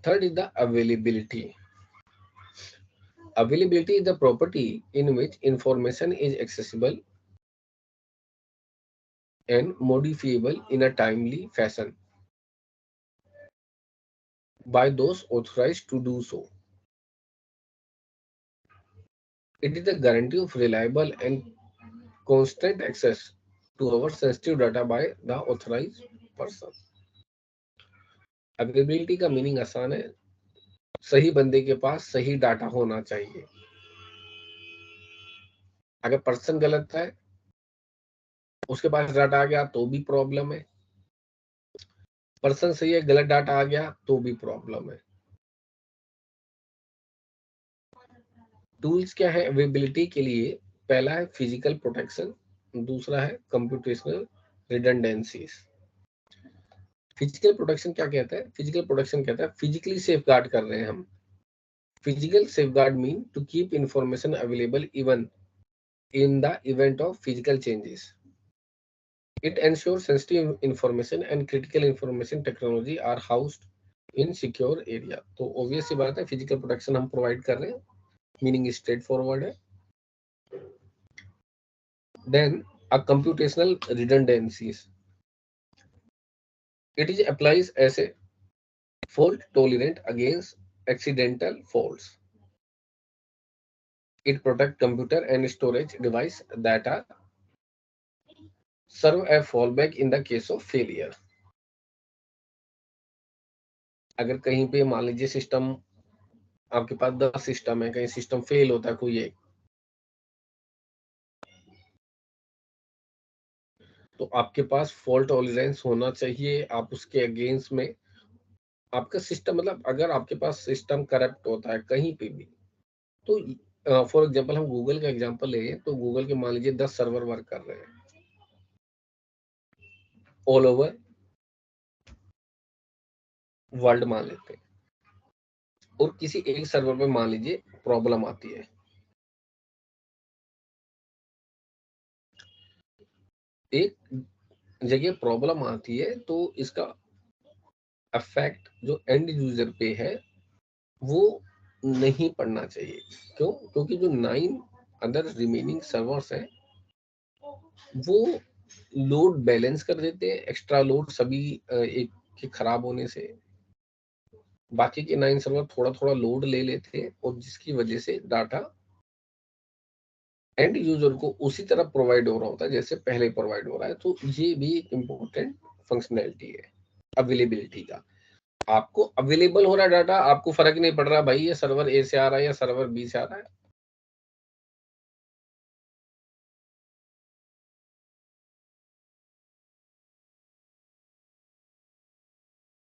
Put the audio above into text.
Third is the availability. Availability is the property in which information is accessible and modifiable in a timely fashion by those authorized to do so. It is the guarantee of reliable and constant access to our sensitive data by the authorized person. Availability का meaning आसान है, सही बंदे के पास सही data होना चाहिए। अगर पर्सन गलत है, उसके पास डाटा आ गया तो भी प्रॉब्लम है। पर्सन सही है, गलत डाटा आ गया तो भी प्रॉब्लम है। टूल्स क्या है अवेलेबिलिटी के लिए? पहला है फिजिकल प्रोटेक्शन, दूसरा है कंप्यूटेशनल रिडंडेंसीज। फिजिकल प्रोटेक्शन क्या कहता है? फिजिकल प्रोटेक्शन कहता है फिजिकली सेफगार्ड कर रहे हैं हम। Physical safeguard mean to keep information available even in the event of physical changes. It ensures sensitive information and critical information technology are housed in secure area. तो obvious सी बात है, physical protection हम provide कर रहे हैं, meaning straight forward है। Then a computational redundancies. It is applies as a fault tolerant against accidental faults. It protect computer and storage device that are serve a fallback in the case of failure. अगर कहीं पे मान लीजिए system, आपके पास 10 system है, कहीं system fail होता है कोई एक, तो आपके पास फॉल्ट टॉलरेंस होना चाहिए। आप उसके अगेंस्ट में आपका सिस्टम, मतलब अगर आपके पास सिस्टम करप्ट होता है कहीं पे भी, तो फॉर एग्जांपल हम गूगल का एग्जांपल लें, तो गूगल के मान लीजिए 10 सर्वर वर्क कर रहे हैं ऑल ओवर वर्ल्ड मान लेते हैं, और किसी एक सर्वर पे मान लीजिए प्रॉब्लम आती है, एक जगह प्रॉब्लम आती है, तो इसका इफेक्ट जो एंड यूजर पे है वो नहीं पड़ना चाहिए। क्यों? क्योंकि जो 9 अदर रिमेनिंग सर्वर्स हैं वो लोड बैलेंस कर देते हैं, एक्स्ट्रा लोड सभी एक के खराब होने से बाकी के 9 सर्वर थोड़ा थोड़ा लोड ले लेते हैं, और जिसकी वजह से डाटा एंड यूजर को उसी तरह प्रोवाइड हो रहा होता है जैसे पहले प्रोवाइड हो रहा है। तो ये भी एक इम्पोर्टेंट फंक्शनैलिटी है अवेलेबिलिटी का। आपको अवेलेबल हो रहा है डाटा, आपको फर्क नहीं पड़ रहा भाई ये सर्वर ए से आ रहा है या सर्वर बी से आ रहा है,